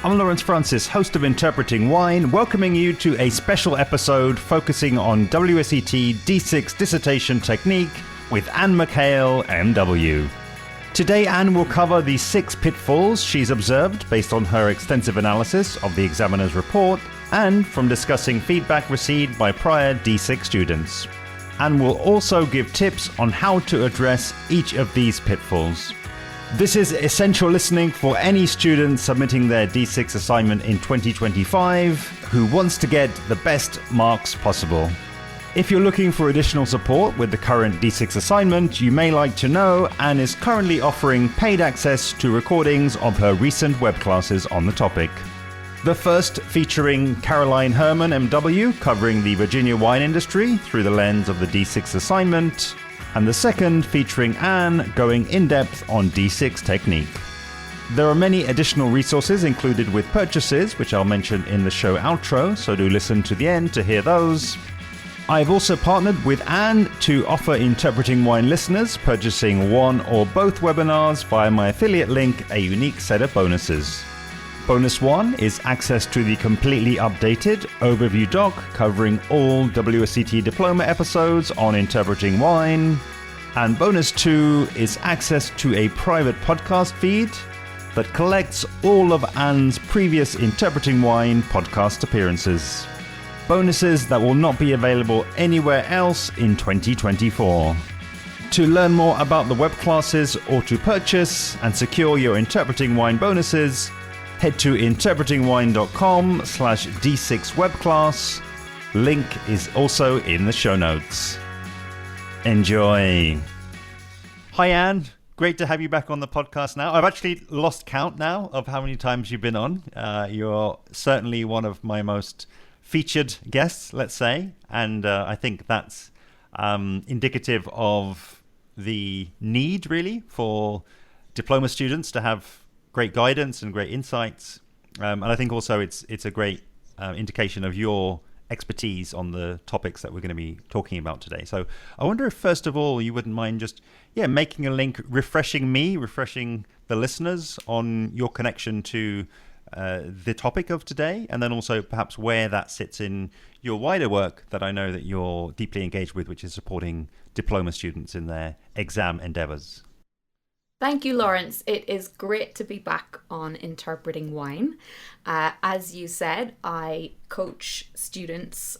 I'm Lawrence Francis, host of Interpreting Wine, welcoming you to a special episode focusing on WSET D6 dissertation technique with Anne McHale MW. Today, Anne will cover the 6 pitfalls she's observed based on her extensive analysis of the examiner's report and from discussing feedback received by prior D6 students. Anne will also give tips on how to address each of these pitfalls. This is essential listening for any student submitting their D6 assignment in 2025 who wants to get the best marks possible. If you're looking for additional support with the current D6 assignment, you may like to know Anne is currently offering paid access to recordings of her recent web classes on the topic. The first featuring Caroline Hermann MW covering the Virginia wine industry through the lens of the D6 assignment, and the second featuring Anne going in-depth on D6 technique. There are many additional resources included with purchases, which I'll mention in the show outro, so do listen to the end to hear those. I've also partnered with Anne to offer Interpreting Wine listeners purchasing one or both webinars via my affiliate link a unique set of bonuses. Bonus 1 is access to the completely updated overview doc covering all WSET diploma episodes on Interpreting Wine. And bonus 2 is access to a private podcast feed that collects all of Anne's previous Interpreting Wine podcast appearances. Bonuses that will not be available anywhere else in 2024. To learn more about the web classes or to purchase and secure your Interpreting Wine bonuses, head to interpretingwine.com/D6webclass. Link is also in the show notes. Enjoy. Hi, Anne. Great to have you back on the podcast now. I've actually lost count now of how many times you've been on. You're certainly one of my most featured guests, let's say. And I think that's indicative of the need, really, for diploma students to have great guidance and great insights, and I think also it's a great indication of your expertise on the topics that we're going to be talking about today. So I wonder if first of all you wouldn't mind just making a link, refreshing the listeners on your connection to the topic of today, and then also perhaps where that sits in your wider work that I know that you're deeply engaged with, which is supporting diploma students in their exam endeavors. Thank you, Lawrence. It is great to be back on Interpreting Wine. As you said, I coach students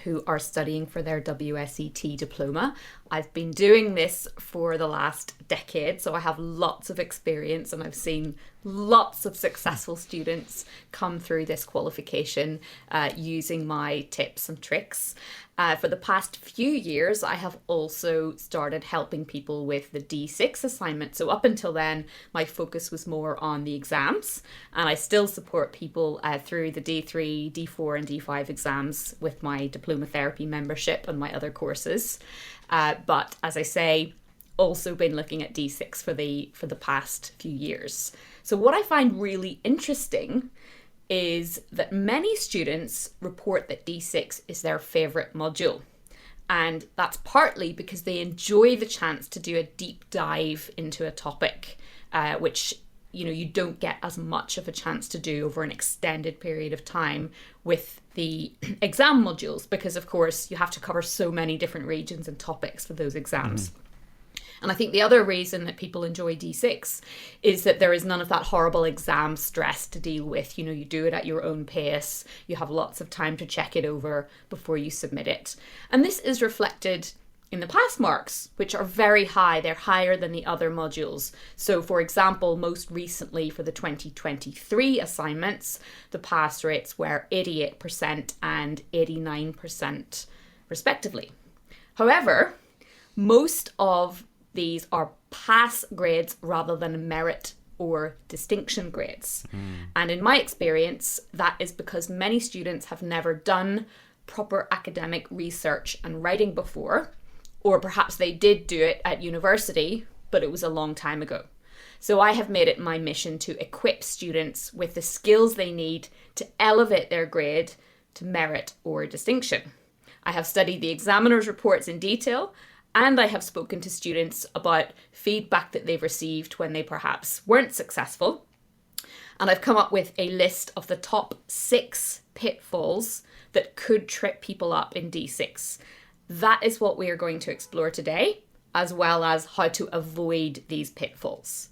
who are studying for their WSET diploma. I've been doing this for the last decade, so I have lots of experience and I've seen lots of successful students come through this qualification using my tips and tricks. For the past few years, I have also started helping people with the D6 assignment. So up until then, my focus was more on the exams, and I still support people through the D3, D4 and D5 exams with my diploma therapy membership and my other courses. But as I say, also been looking at D6 for the past few years. So what I find really interesting is that many students report that D6 is their favourite module. And that's partly because they enjoy the chance to do a deep dive into a topic, which you don't get as much of a chance to do over an extended period of time with the exam modules, because of course you have to cover so many different regions and topics for those exams. And I think the other reason that people enjoy D6 is that there is none of that horrible exam stress to deal with. You do it at your own pace. You have lots of time to check it over before you submit it. And this is reflected in the pass marks, which are very high. They're higher than the other modules. So for example, most recently for the 2023 assignments, the pass rates were 88% and 89% respectively. However, most of these are pass grades rather than merit or distinction grades. And in my experience, that is because many students have never done proper academic research and writing before, or perhaps they did do it at university, but it was a long time ago. So I have made it my mission to equip students with the skills they need to elevate their grade to merit or distinction. I have studied the examiner's reports in detail, and I have spoken to students about feedback that they've received when they perhaps weren't successful. And I've come up with a list of the top 6 pitfalls that could trip people up in D6. That is what we are going to explore today, as well as how to avoid these pitfalls.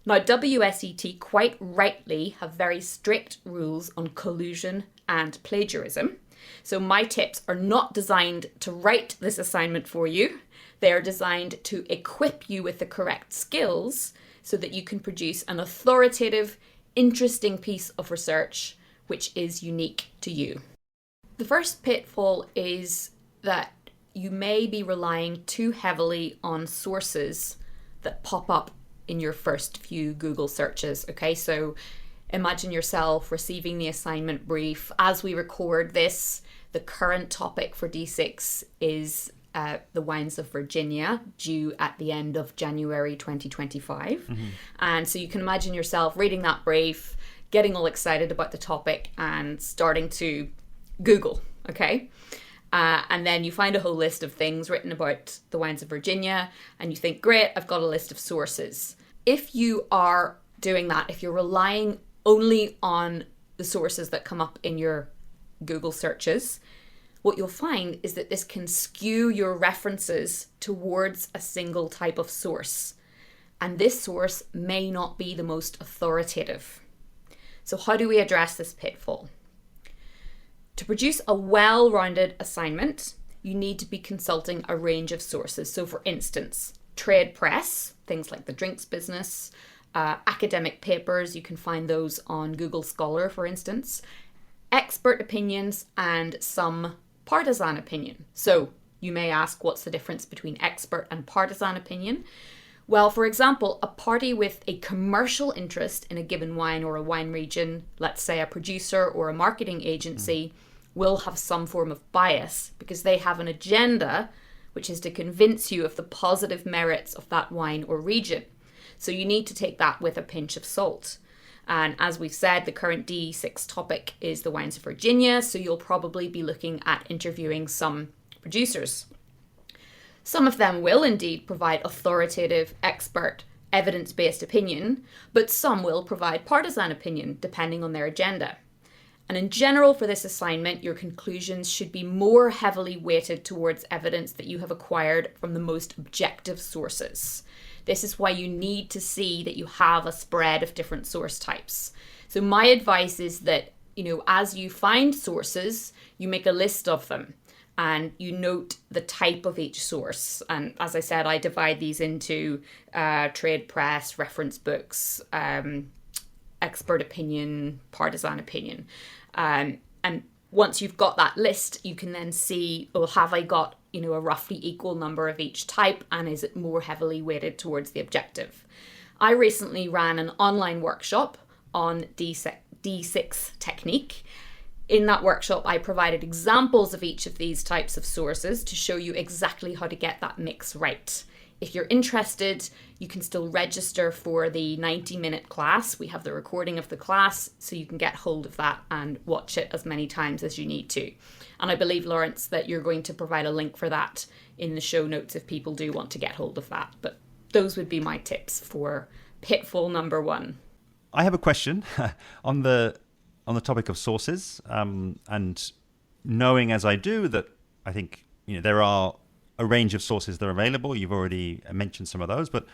Now, WSET quite rightly have very strict rules on collusion and plagiarism. So my tips are not designed to write this assignment for you. They are designed to equip you with the correct skills so that you can produce an authoritative, interesting piece of research which is unique to you. The first pitfall is that you may be relying too heavily on sources that pop up in your first few Google searches. Okay, so imagine yourself receiving the assignment brief. As we record this, the current topic for D6 is the wines of Virginia, due at the end of January 2025. And so you can imagine yourself reading that brief, getting all excited about the topic and starting to Google, okay? And then you find a whole list of things written about the wines of Virginia and you think, great, I've got a list of sources. If you are doing that, if you're relying only on the sources that come up in your Google searches, what you'll find is that this can skew your references towards a single type of source. And this source may not be the most authoritative. So how do we address this pitfall? To produce a well-rounded assignment, you need to be consulting a range of sources. So for instance, trade press, things like the drinks business, academic papers, you can find those on Google Scholar, for instance, expert opinions, and some partisan opinion. So you may ask, what's the difference between expert and partisan opinion? Well, for example, a party with a commercial interest in a given wine or a wine region, let's say a producer or a marketing agency, will have some form of bias because they have an agenda which is to convince you of the positive merits of that wine or region. So you need to take that with a pinch of salt. And as we've said, the current D6 topic is the wines of Virginia, so you'll probably be looking at interviewing some producers. Some of them will indeed provide authoritative, expert, evidence-based opinion, but some will provide partisan opinion depending on their agenda. And in general for this assignment, your conclusions should be more heavily weighted towards evidence that you have acquired from the most objective sources. This is why you need to see that you have a spread of different source types. So my advice is that, as you find sources, you make a list of them and you note the type of each source. And as I said, I divide these into trade press, reference books, expert opinion, partisan opinion. And once you've got that list, you can then see, well, have I got, a roughly equal number of each type, and is it more heavily weighted towards the objective? I recently ran an online workshop on D6 technique. In that workshop, I provided examples of each of these types of sources to show you exactly how to get that mix right. If you're interested, you can still register for the 90-minute class. We have the recording of the class, so you can get hold of that and watch it as many times as you need to. And I believe, Lawrence, that you're going to provide a link for that in the show notes if people do want to get hold of that. But those would be my tips for pitfall number 1. I have a question on the topic of sources, and knowing as I do that I think there are a range of sources that are available. You've already mentioned some of those, but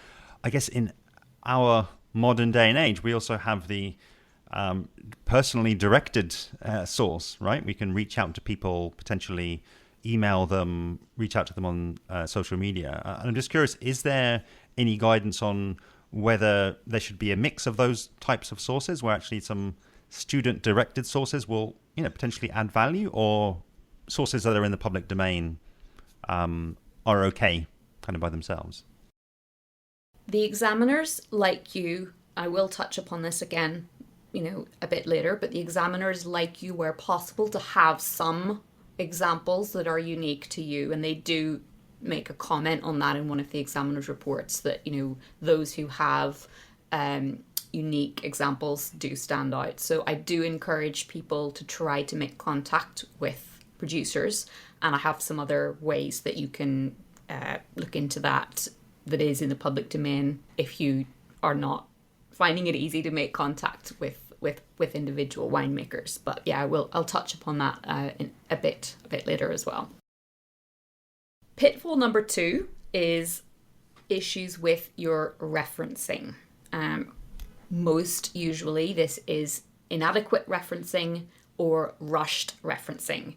I guess in our modern day and age, we also have the personally directed source, right? We can reach out to people, potentially email them, reach out to them on social media. And I'm just curious, is there any guidance on whether there should be a mix of those types of sources where actually some student directed sources will, potentially add value, or sources that are in the public domain are okay kind of by themselves? The examiners like you, I will touch upon this again, a bit later, but the examiners like you where possible to have some examples that are unique to you, and they do make a comment on that in one of the examiners' reports that, those who have unique examples do stand out. So I do encourage people to try to make contact with producers, and I have some other ways that you can look into that is in the public domain if you are not finding it easy to make contact with with individual winemakers. But yeah, I'll touch upon that in a bit later as well. Pitfall number 2 is issues with your referencing. Most usually this is inadequate referencing or rushed referencing.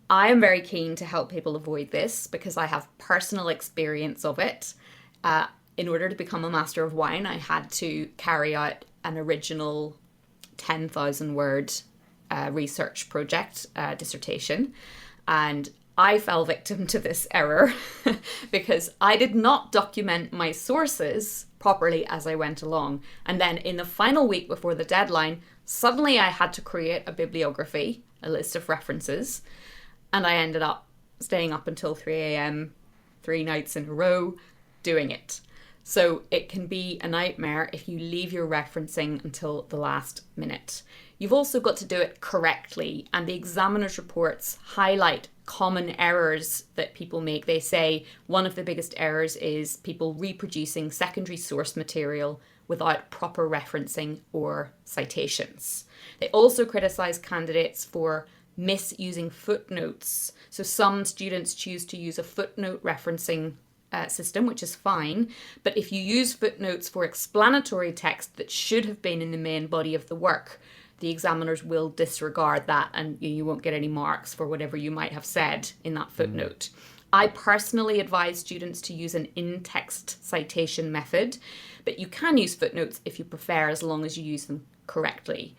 I am very keen to help people avoid this because I have personal experience of it. In order to become a Master of Wine, I had to carry out an original 10,000 word research project, dissertation, and I fell victim to this error because I did not document my sources properly as I went along. And then in the final week before the deadline, suddenly I had to create a bibliography, a list of references, and I ended up staying up until 3 a.m. 3 nights in a row doing it. So it can be a nightmare if you leave your referencing until the last minute. You've also got to do it correctly, and the examiner's reports highlight common errors that people make. They say one of the biggest errors is people reproducing secondary source material without proper referencing or citations. They also criticize candidates for misusing footnotes. So some students choose to use a footnote referencing system, which is fine, but if you use footnotes for explanatory text that should have been in the main body of the work, the examiners will disregard that and you won't get any marks for whatever you might have said in that footnote. I personally advise students to use an in-text citation method, but you can use footnotes if you prefer, as long as you use them correctly.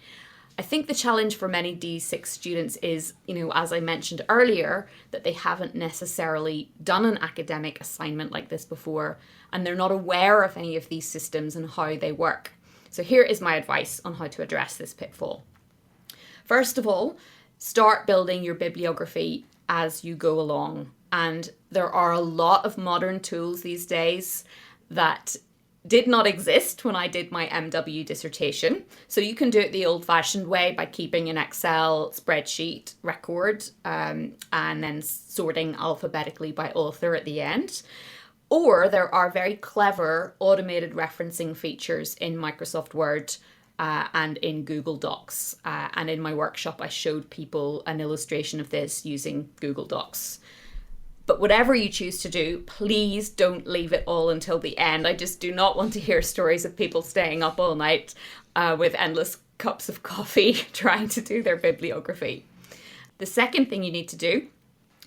I think the challenge for many D6 students is, as I mentioned earlier, that they haven't necessarily done an academic assignment like this before, and they're not aware of any of these systems and how they work. So here is my advice on how to address this pitfall. First of all, start building your bibliography as you go along. And there are a lot of modern tools these days that did not exist when I did my MW dissertation. So you can do it the old-fashioned way by keeping an Excel spreadsheet record and then sorting alphabetically by author at the end. Or there are very clever automated referencing features in Microsoft Word and in Google Docs. And in my workshop, I showed people an illustration of this using Google Docs. But whatever you choose to do, please don't leave it all until the end. I just do not want to hear stories of people staying up all night with endless cups of coffee trying to do their bibliography. The second thing you need to do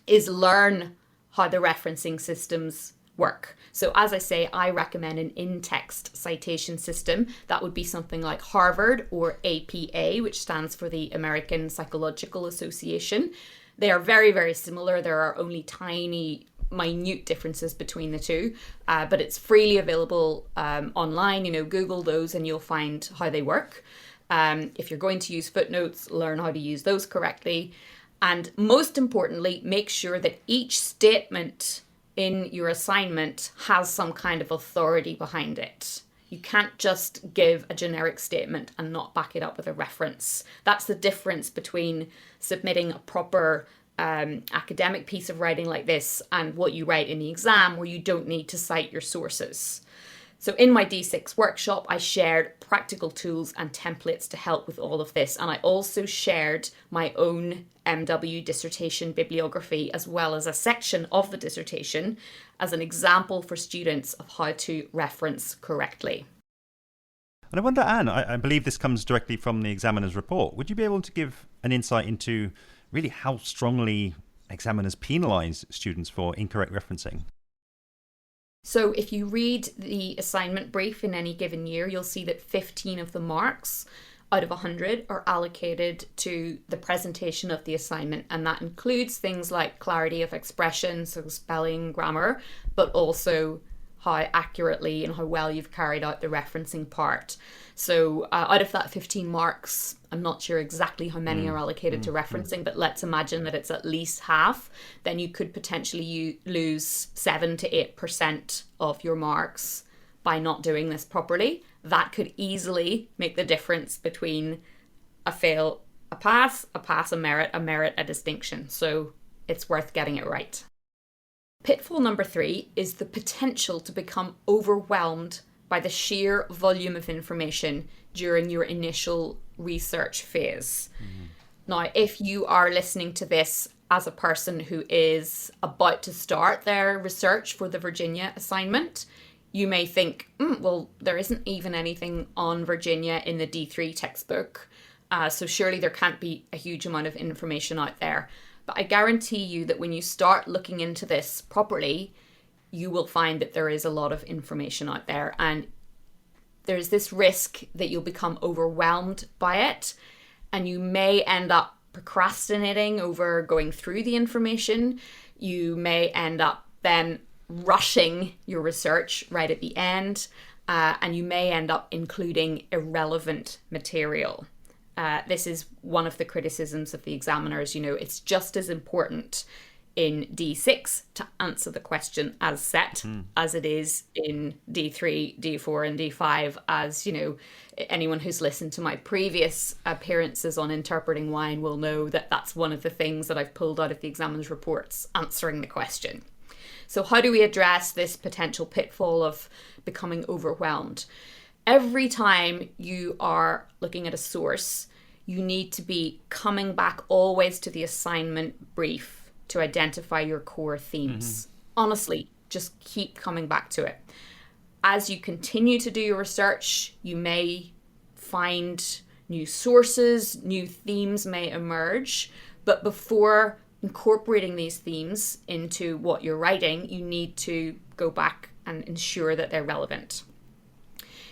is learn how the referencing systems work. So as I say, I recommend an in-text citation system. That would be something like Harvard or APA, which stands for the American Psychological Association. They are very, very similar. There are only tiny, minute differences between the two, but it's freely available online. Google those and you'll find how they work. If you're going to use footnotes, learn how to use those correctly. And most importantly, make sure that each statement in your assignment has some kind of authority behind it. You can't just give a generic statement and not back it up with a reference. That's the difference between submitting a proper academic piece of writing like this and what you write in the exam, where you don't need to cite your sources. So in my D6 workshop, I shared practical tools and templates to help with all of this. And I also shared my own MW dissertation bibliography, as well as a section of the dissertation as an example for students of how to reference correctly. And I wonder, Anne, I believe this comes directly from the examiner's report. Would you be able to give an insight into really how strongly examiners penalise students for incorrect referencing? So if you read the assignment brief in any given year, you'll see that 15 of the marks out of 100 are allocated to the presentation of the assignment. And that includes things like clarity of expression, so spelling, grammar, but also how accurately and how well you've carried out the referencing part. So out of that 15 marks, I'm not sure exactly how many are allocated to referencing, but let's imagine that it's at least half. Then you could potentially lose 7 to 8% of your marks by not doing this properly. That could easily make the difference between a fail, a pass, a merit, a distinction. So it's worth getting it right. Pitfall number 3 is the potential to become overwhelmed by the sheer volume of information during your initial research phase. Now, if you are listening to this as a person who is about to start their research for the Virginia assignment, you may think, well, there isn't even anything on Virginia in the D3 textbook, so surely there can't be a huge amount of information out there. But I guarantee you that when you start looking into this properly, you will find that there is a lot of information out there, and there's this risk that you'll become overwhelmed by it, and you may end up procrastinating over going through the information. You may end up then rushing your research right at the end, and you may end up including irrelevant material. This is one of the criticisms of the examiners. It's just as important in D6 to answer the question as set as it is in D3, D4 and D5, as anyone who's listened to my previous appearances on interpreting wine will know that that's one of the things that I've pulled out of the examiner's reports, answering the question. So how do we address this potential pitfall of becoming overwhelmed? Every time you are looking at a source, you need to be coming back always to the assignment brief to identify your core themes. Honestly, just keep coming back to it. As you continue to do your research, you may find new sources, new themes may emerge, but before incorporating these themes into what you're writing, you need to go back and ensure that they're relevant.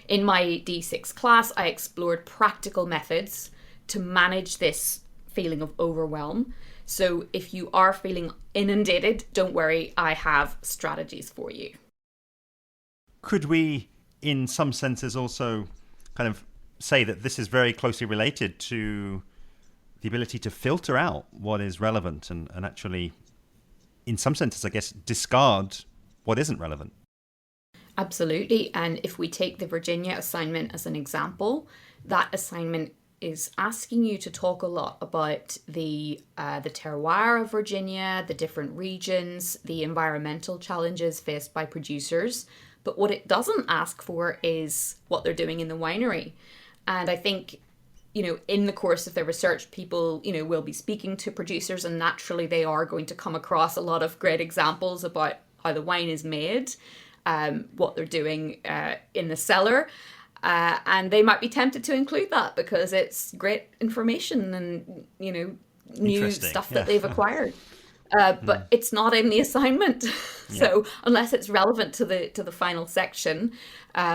In my D6 class, I explored practical methods to manage this feeling of overwhelm. So if you are feeling inundated, don't worry, I have strategies for you. Could we, in some senses, also kind of say that this is very closely related to the ability to filter out what is relevant and actually, in some senses, I guess, discard what isn't relevant? Absolutely. And if we take the Virginia assignment as an example, that assignment is asking you to talk a lot about the terroir of Virginia, the different regions, the environmental challenges faced by producers. But what it doesn't ask for is what they're doing in the winery. And I think, in the course of their research, people, will be speaking to producers, and naturally they are going to come across a lot of great examples about how the wine is made, what they're doing in the cellar. And they might be tempted to include that because it's great information and, new stuff that they've acquired. But it's not in the assignment. So unless it's relevant to the final section,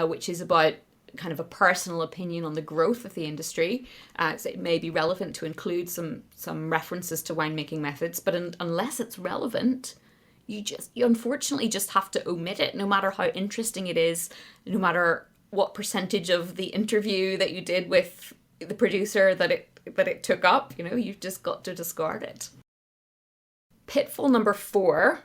which is about kind of a personal opinion on the growth of the industry, so it may be relevant to include some references to winemaking methods. But unless it's relevant, you unfortunately just have to omit it, no matter how interesting it is, no matter what percentage of the interview that you did with the producer that it took up. You've just got to discard it. Pitfall number 4,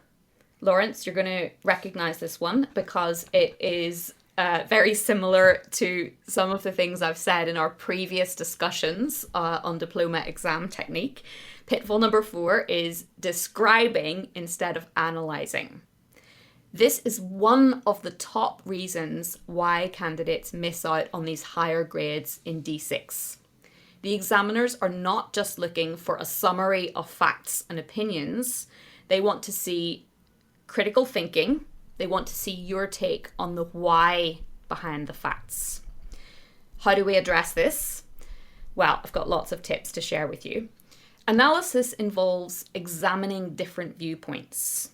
Lawrence, you're going to recognize this one because it is very similar to some of the things I've said in our previous discussions on diploma exam technique. Pitfall number 4 is describing instead of analysing. This is one of the top reasons why candidates miss out on these higher grades in D6. The examiners are not just looking for a summary of facts and opinions. They want to see critical thinking. They want to see your take on the why behind the facts. How do we address this? Well, I've got lots of tips to share with you. Analysis involves examining different viewpoints,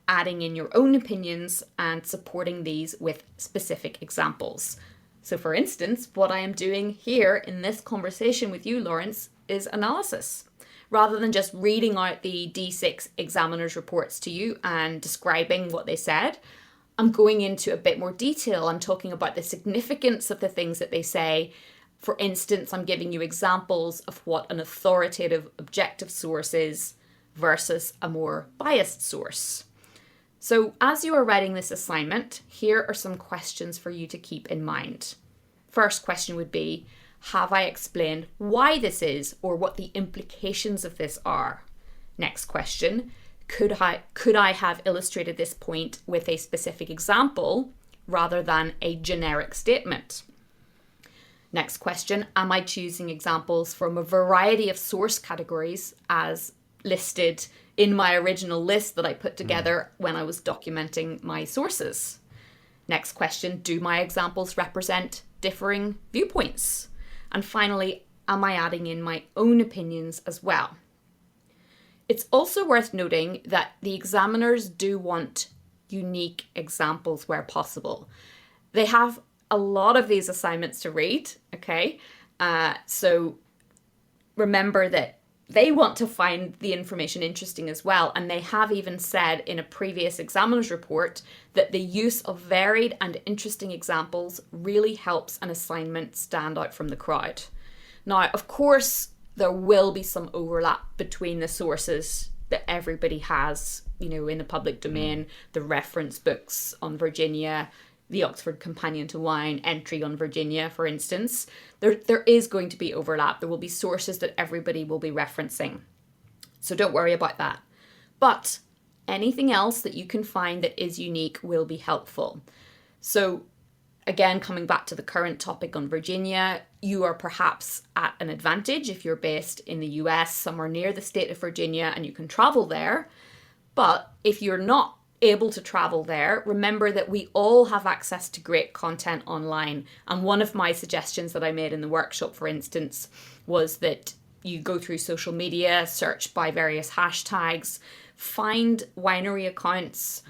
adding in your own opinions and supporting these with specific examples. So for instance, what I am doing here in this conversation with you, Lawrence, is analysis. Rather than just reading out the D6 examiner's reports to you and describing what they said, I'm going into a bit more detail. I'm talking about the significance of the things that they say. For instance, I'm giving you examples of what an authoritative objective source is versus a more biased source. So as you are writing this assignment, here are some questions for you to keep in mind. First question would be, have I explained why this is or what the implications of this are? Next question, could I have illustrated this point with a specific example rather than a generic statement. Next question, am I choosing examples from a variety of source categories as listed in my original list that I put together when I was documenting my sources? Next question, do my examples represent differing viewpoints? And finally, am I adding in my own opinions as well? It's also worth noting that the examiners do want unique examples where possible. They have a lot of these assignments to read, okay? So remember that they want to find the information interesting as well, and they have even said in a previous examiner's report that the use of varied and interesting examples really helps an assignment stand out from the crowd. Now, of course, there will be some overlap between the sources that everybody has, in the public domain, the reference books on Virginia, the Oxford Companion to Wine entry on Virginia, for instance. There is going to be overlap. There will be sources that everybody will be referencing. So don't worry about that. But anything else that you can find that is unique will be helpful. So again, coming back to the current topic on Virginia, you are perhaps at an advantage if you're based in the US, somewhere near the state of Virginia, and you can travel there. But if you're not able to travel there, remember that we all have access to great content online. And one of my suggestions that I made in the workshop, for instance, was that you go through social media, search by various hashtags, find winery accounts,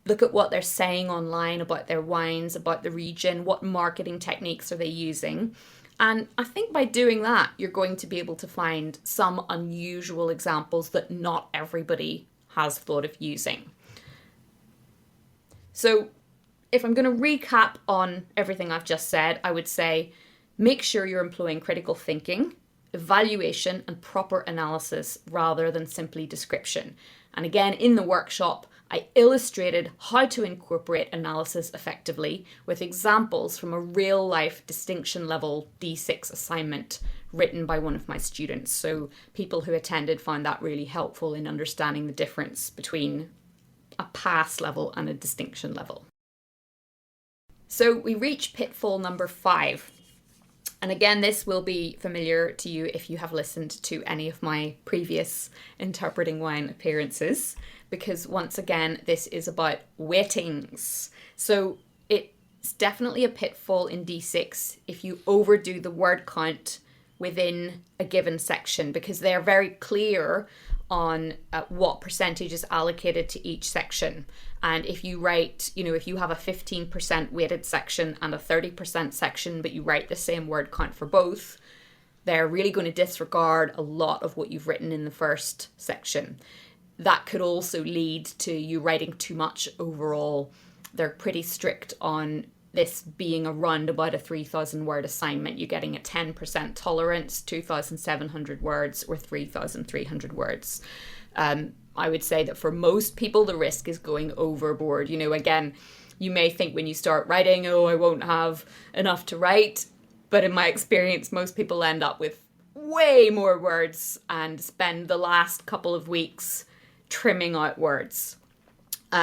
look at what they're saying online about their wines, about the region, what marketing techniques are they using. And I think by doing that, you're going to be able to find some unusual examples that not everybody has thought of using. So if I'm going to recap on everything I've just said, I would say make sure you're employing critical thinking, evaluation, and proper analysis rather than simply description. And again, in the workshop, I illustrated how to incorporate analysis effectively with examples from a real-life distinction level D6 assignment written by one of my students. So people who attended found that really helpful in understanding the difference between a pass level and a distinction level. So we reach pitfall number 5. And again, this will be familiar to you if you have listened to any of my previous Interpreting Wine appearances, because once again, this is about weightings. So it's definitely a pitfall in D6 if you overdo the word count within a given section, because they're very clear on what percentage is allocated to each section. And if you write, if you have a 15% weighted section and a 30% section, but you write the same word count for both, they're really going to disregard a lot of what you've written in the first section. That could also lead to you writing too much overall. They're pretty strict on this being around about a 3,000 word assignment. You're getting a 10% tolerance, 2,700 words or 3,300 words. I would say that for most people, the risk is going overboard. Again, you may think when you start writing, I won't have enough to write. But in my experience, most people end up with way more words and spend the last couple of weeks trimming out words.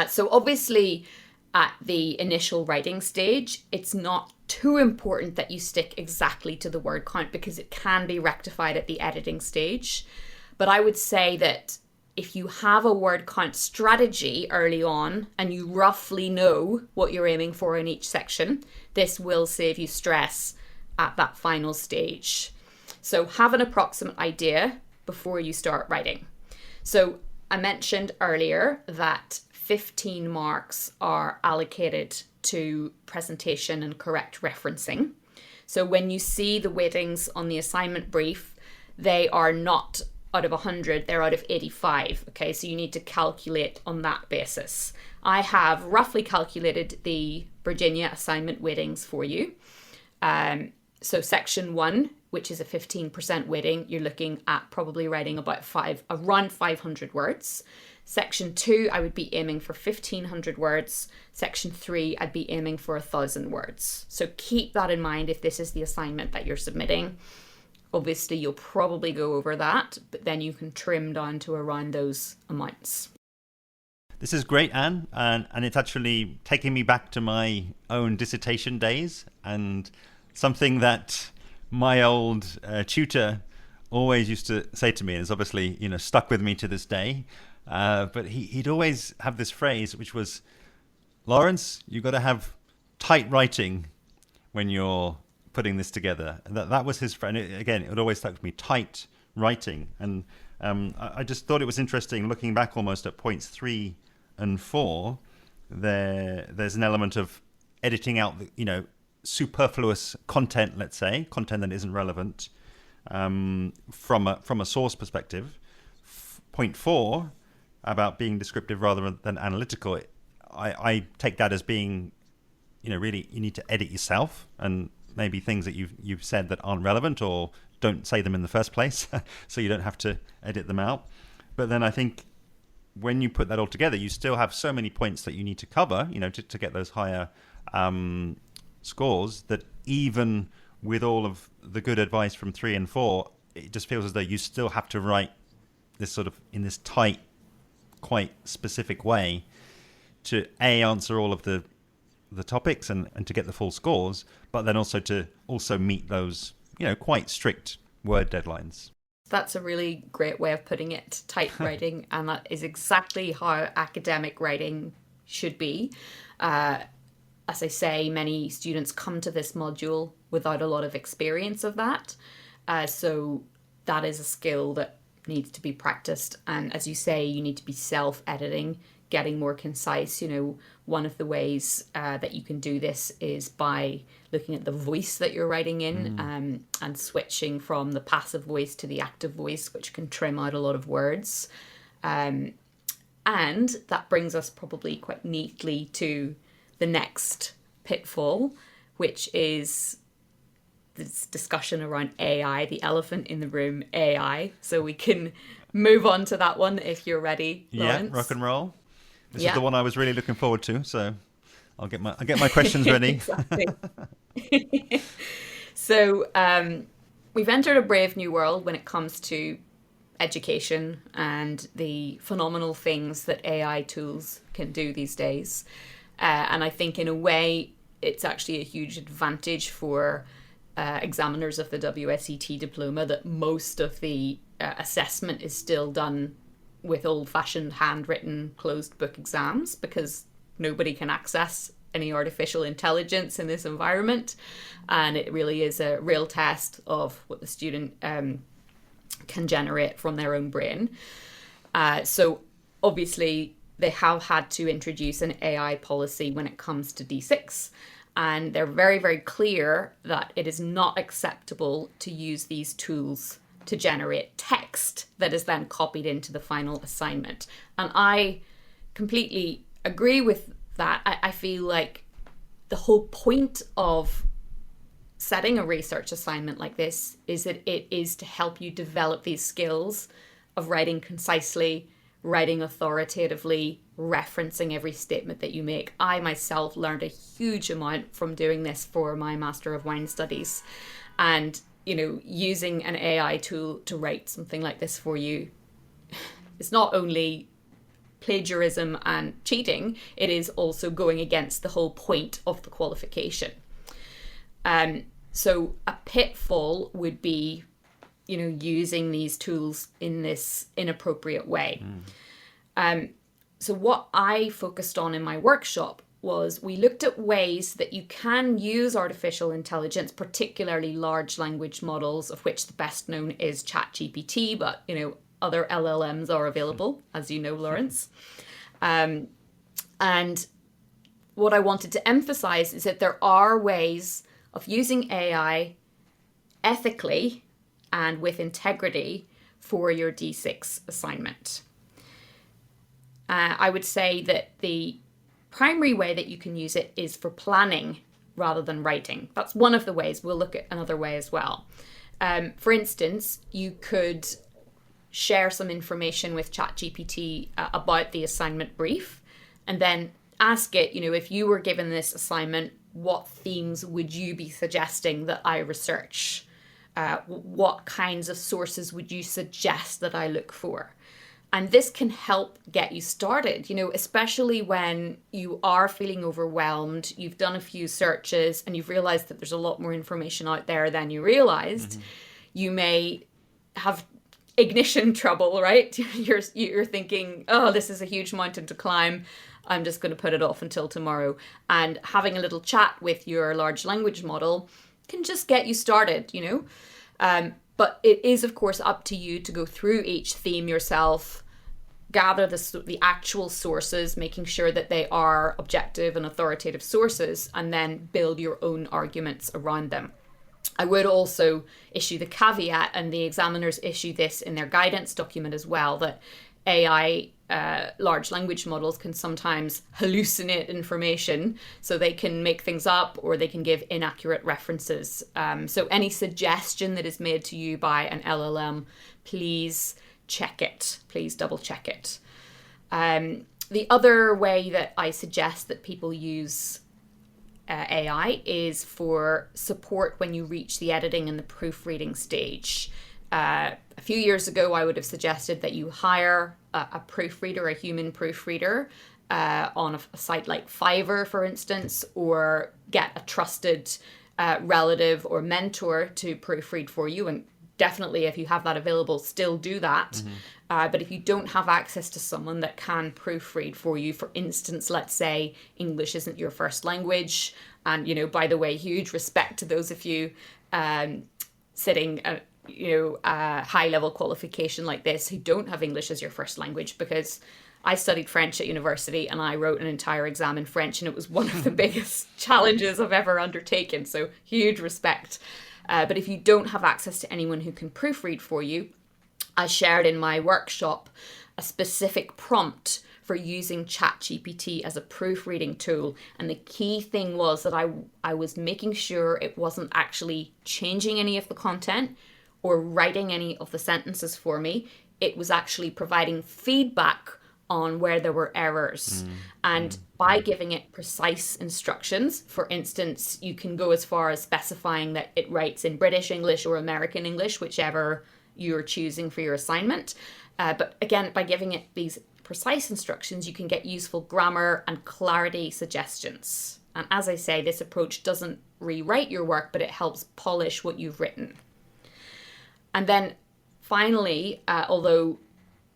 So obviously, at the initial writing stage, it's not too important that you stick exactly to the word count because it can be rectified at the editing stage. But I would say that if you have a word count strategy early on and you roughly know what you're aiming for in each section, this will save you stress at that final stage. So have an approximate idea before you start writing. So I mentioned earlier that 15 marks are allocated to presentation and correct referencing. So when you see the weightings on the assignment brief, they are not out of 100, they're out of 85. Okay, so you need to calculate on that basis. I have roughly calculated the Virginia assignment weightings for you. So section 1, which is a 15% weighting, you're looking at probably writing about around 500 words. Section 2, I would be aiming for 1,500 words. Section 3, I'd be aiming for 1,000 words. So keep that in mind if this is the assignment that you're submitting. Obviously, you'll probably go over that, but then you can trim down to around those amounts. This is great, Anne, and it's actually taking me back to my own dissertation days, and something that my old tutor always used to say to me, and it's obviously stuck with me to this day. But he'd always have this phrase, which was, "Lawrence, you've got to have tight writing when you're putting this together." And that was his friend. Again, it always stuck with me, tight writing. And I just thought it was interesting, looking back almost at points 3 and 4, there's an element of editing out superfluous content, let's say, content that isn't relevant from a source perspective. Point 4, about being descriptive rather than analytical, I take that as being, really you need to edit yourself, and maybe things that you've said that aren't relevant, or don't say them in the first place, so you don't have to edit them out. But then I think when you put that all together, you still have so many points that you need to cover, to get those higher scores, that even with all of the good advice from 3 and 4, it just feels as though you still have to write this sort of in this tight, quite specific way to answer all of the topics and to get the full scores, but then also to meet those quite strict word deadlines. That's a really great way of putting it, tight writing, and that is exactly how academic writing should be. As I say, many students come to this module without a lot of experience of that, so that is a skill that needs to be practiced. And as you say, you need to be self-editing, getting more concise. One of the ways that you can do this is by looking at the voice that you're writing in, and switching from the passive voice to the active voice, which can trim out a lot of words. And that brings us probably quite neatly to the next pitfall, which is this discussion around AI, the elephant in the room, AI. So we can move on to that one if you're ready, Lawrence. Yeah, rock and roll. This is the one I was really looking forward to, so I'll get my questions ready. Exactly. So we've entered a brave new world when it comes to education and the phenomenal things that AI tools can do these days. And I think in a way, it's actually a huge advantage for examiners of the WSET diploma that most of the assessment is still done with old-fashioned handwritten closed book exams, because nobody can access any artificial intelligence in this environment, and it really is a real test of what the student can generate from their own brain. So obviously they have had to introduce an AI policy when it comes to D6, and they're very, very clear that it is not acceptable to use these tools to generate text that is then copied into the final assignment. And I completely agree with that. I feel like the whole point of setting a research assignment like this is that it is to help you develop these skills of writing concisely, writing authoritatively, referencing every statement that you make. I myself learned a huge amount from doing this for my Master of Wine Studies. And using an AI tool to write something like this for you is not only plagiarism and cheating, it is also going against the whole point of the qualification. So a pitfall would be, using these tools in this inappropriate way. So what I focused on in my workshop was we looked at ways that you can use artificial intelligence, particularly large language models, of which the best known is ChatGPT, but other LLMs are available, as you know, Lawrence. And what I wanted to emphasize is that there are ways of using AI ethically and with integrity for your D6 assignment. I would say that the primary way that you can use it is for planning rather than writing. That's one of the ways. We'll look at another way as well. For instance, you could share some information with ChatGPT about the assignment brief, and then ask it, if you were given this assignment, what themes would you be suggesting that I research? What kinds of sources would you suggest that I look for? And this can help get you started, especially when you are feeling overwhelmed, you've done a few searches and you've realized that there's a lot more information out there than you realized. Mm-hmm. You may have ignition trouble, right? You're thinking, oh, this is a huge mountain to climb. I'm just going to put it off until tomorrow. And having a little chat with your large language model can just get you started, But it is, of course, up to you to go through each theme yourself, gather the actual sources, making sure that they are objective and authoritative sources, and then build your own arguments around them. I would also issue the caveat, and the examiners issue this in their guidance document as well, that AI large language models can sometimes hallucinate information, so they can make things up or they can give inaccurate references. So any suggestion that is made to you by an LLM, please check it. Please double check it. The other way that I suggest that people use AI is for support when you reach the editing and the proofreading stage. A few years ago, I would have suggested that you hire a proofreader, a human proofreader, on a site like Fiverr, for instance, or get a trusted relative or mentor to proofread for you. And definitely, if you have that available, still do that. Mm-hmm. But if you don't have access to someone that can proofread for you, for instance, let's say English isn't your first language, and, by the way, huge respect to those of you sitting a high-level qualification like this who don't have English as your first language, because I studied French at university and I wrote an entire exam in French, and it was one of the biggest challenges I've ever undertaken. So huge respect. But if you don't have access to anyone who can proofread for you, I shared in my workshop a specific prompt for using ChatGPT as a proofreading tool. And the key thing was that I was making sure it wasn't actually changing any of the content or writing any of the sentences for me. It was actually providing feedback on where there were errors. And by giving it precise instructions, for instance, you can go as far as specifying that it writes in British English or American English, whichever you're choosing for your assignment. But again, by giving it these precise instructions, you can get useful grammar and clarity suggestions. And as I say, this approach doesn't rewrite your work, but it helps polish what you've written. And then finally, although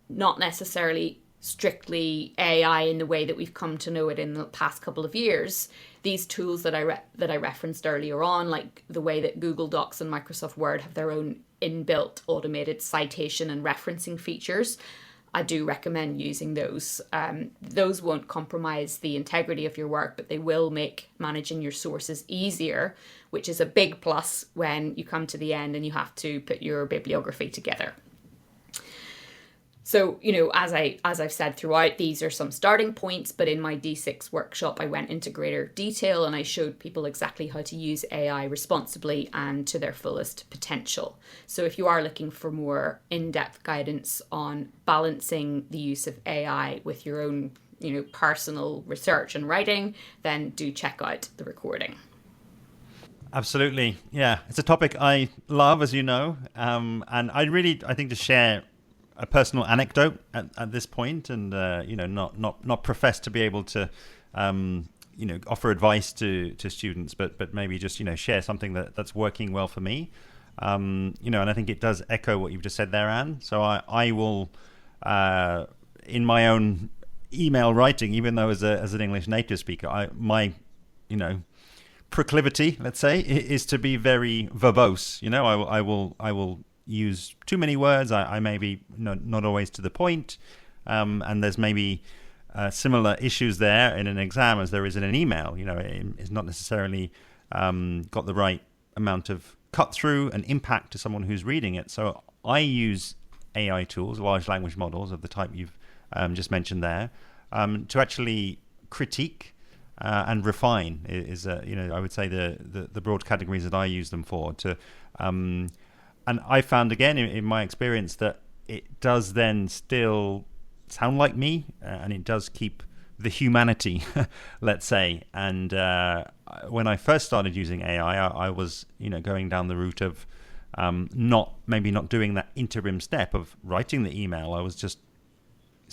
not necessarily strictly AI in the way that we've come to know it in the past couple of years, these tools that I referenced earlier on, like the way that Google Docs and Microsoft Word have their own inbuilt automated citation and referencing features, I do recommend using those. Those won't compromise the integrity of your work, but they will make managing your sources easier, which is a big plus when you come to the end and you have to put your bibliography together. So, as I've said throughout, these are some starting points, but in my D6 workshop, I went into greater detail and I showed people exactly how to use AI responsibly and to their fullest potential. So if you are looking for more in-depth guidance on balancing the use of AI with your own, personal research and writing, then do check out the recording. Absolutely. Yeah, it's a topic I love, as you know, and I think to share a personal anecdote at this point, and not profess to be able to offer advice to students, but maybe just share something that's working well for me, and I think it does echo what you've just said there, Anne. So I will in my own email writing, even though as an English native speaker, my proclivity, let's say, is to be very verbose. I will use too many words. I may be not always to the point, and there's maybe similar issues there in an exam as there is in an email. It's not necessarily got the right amount of cut through and impact to someone who's reading it. So I use AI tools, large language models of the type you've just mentioned there, to actually critique and refine is I would say the broad categories that I use them for. And I found, again, in my experience, that it does then still sound like me, and it does keep the humanity, let's say. And when I first started using AI, I was, going down the route of not doing that interim step of writing the email. I was just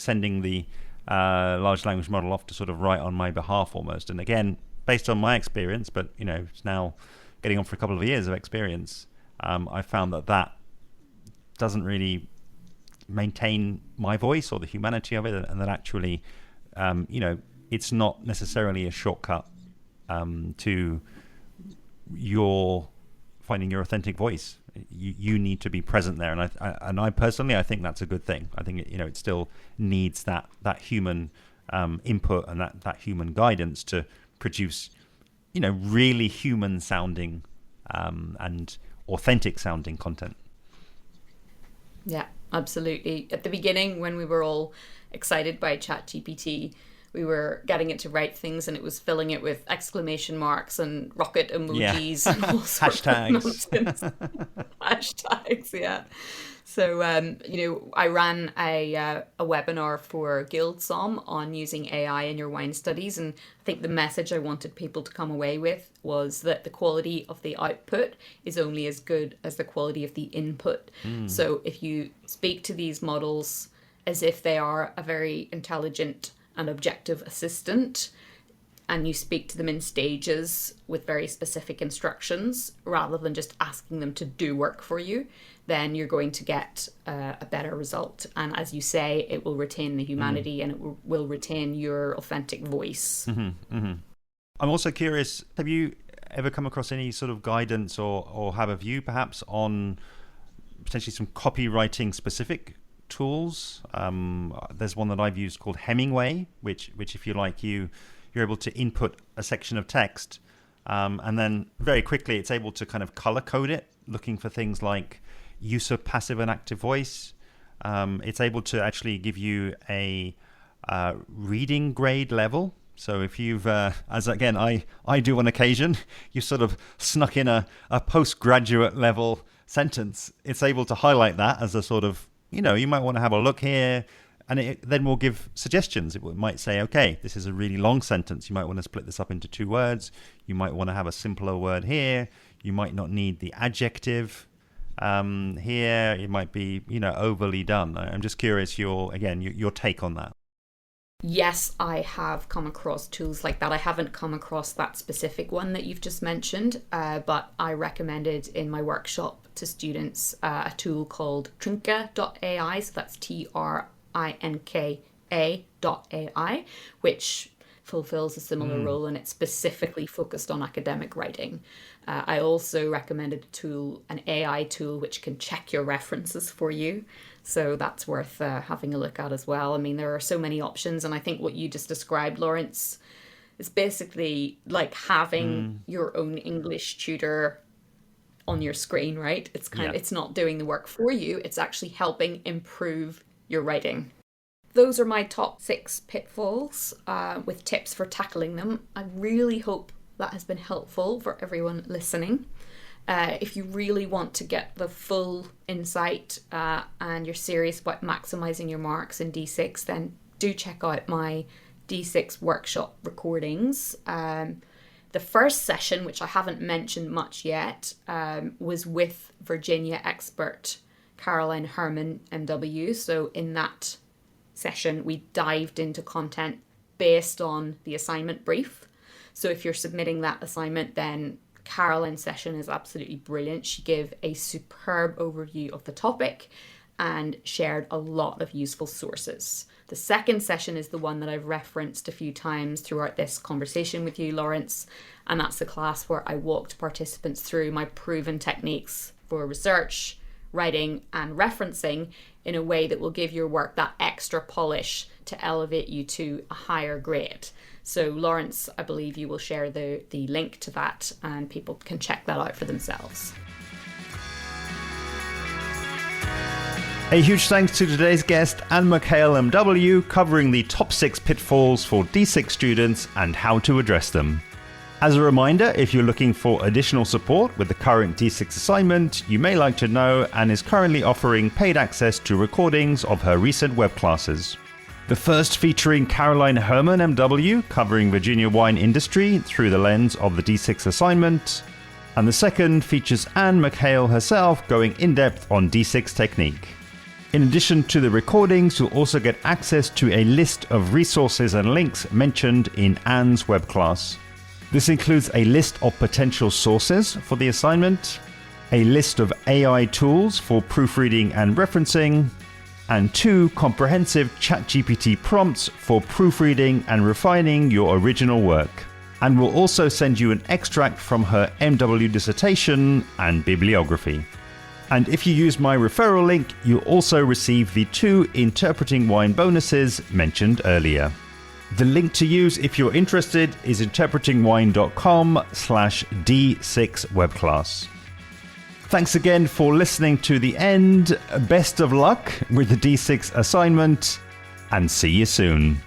sending the large language model off to sort of write on my behalf almost. And again, based on my experience, but it's now getting on for a couple of years of experience, I found that doesn't really maintain my voice or the humanity of it, and that actually, it's not necessarily a shortcut to your finding your authentic voice. You need to be present there, and I personally, I think that's a good thing. I think it still needs that human input and that human guidance to produce really human sounding and authentic sounding content. Yeah, absolutely. At the beginning, when we were all excited by ChatGPT, we were getting it to write things, and it was filling it with exclamation marks and rocket emojis and all sorts of nonsense. Hashtags, yeah. So, I ran a webinar for GuildSom on using AI in your wine studies, and I think the message I wanted people to come away with was that the quality of the output is only as good as the quality of the input. So if you speak to these models as if they are a very intelligent and objective assistant, and you speak to them in stages with very specific instructions rather than just asking them to do work for you, then you're going to get a better result. And as you say, it will retain the humanity and it will retain your authentic voice. I'm also curious, have you ever come across any sort of guidance or have a view perhaps on potentially some copywriting specific tools? There's one that I've used called Hemingway, which if you like, you're able to input a section of text, and then very quickly it's able to kind of color code it, looking for things like use of passive and active voice. It's able to actually give you a reading grade level. So if you've, as again I do on occasion, you sort of snuck in a postgraduate level sentence, it's able to highlight that as a sort of, you might want to have a look here, and it then will give suggestions. It might say, okay, this is a really long sentence. You might want to split this up into 2 words. You might want to have a simpler word here. You might not need the adjective here. It might be, overly done. I'm just curious your take on that. Yes, I have come across tools like that. I haven't come across that specific one that you've just mentioned, but I recommended in my workshop to students a tool called Trinka.ai, so that's TRINKA.ai, which fulfills a similar role, and it's specifically focused on academic writing. I also recommended an AI tool which can check your references for you. So that's worth having a look at as well. I mean, there are so many options, and I think what you just described, Lawrence, is basically like having your own English tutor on your screen, right? It's it's not doing the work for you. It's actually helping improve your writing. Those are my top 6 pitfalls with tips for tackling them. I really hope that has been helpful for everyone listening. If you really want to get the full insight and you're serious about maximizing your marks in D6, then do check out my D6 workshop recordings. The first session, which I haven't mentioned much yet, was with Virginia expert Caroline Hermann MW. So in that session, we dived into content based on the assignment brief. So if you're submitting that assignment, then Caroline's session is absolutely brilliant. She gave a superb overview of the topic and shared a lot of useful sources. The second session is the one that I've referenced a few times throughout this conversation with you, Lawrence, and that's the class where I walked participants through my proven techniques for research, writing, and referencing in a way that will give your work that extra polish to elevate you to a higher grade. So Lawrence, I believe you will share the link to that and people can check that out for themselves. A huge thanks to today's guest, Anne McHale MW, covering the top 6 pitfalls for D6 students and how to address them. As a reminder, if you're looking for additional support with the current D6 assignment, you may like to know Anne is currently offering paid access to recordings of her recent web classes. The first featuring Caroline Hermann MW, covering Virginia wine industry through the lens of the D6 assignment, and the second features Anne McHale herself going in-depth on D6 technique. In addition to the recordings, you'll also get access to a list of resources and links mentioned in Anne's web class. This includes a list of potential sources for the assignment, a list of AI tools for proofreading and referencing, and 2 comprehensive ChatGPT prompts for proofreading and refining your original work. And we'll also send you an extract from her MW dissertation and bibliography. And if you use my referral link, you'll also receive the 2 Interpreting Wine bonuses mentioned earlier. The link to use if you're interested is interpretingwine.com/D6 webclass. Thanks again for listening to the end. Best of luck with the D6 assignment, and see you soon.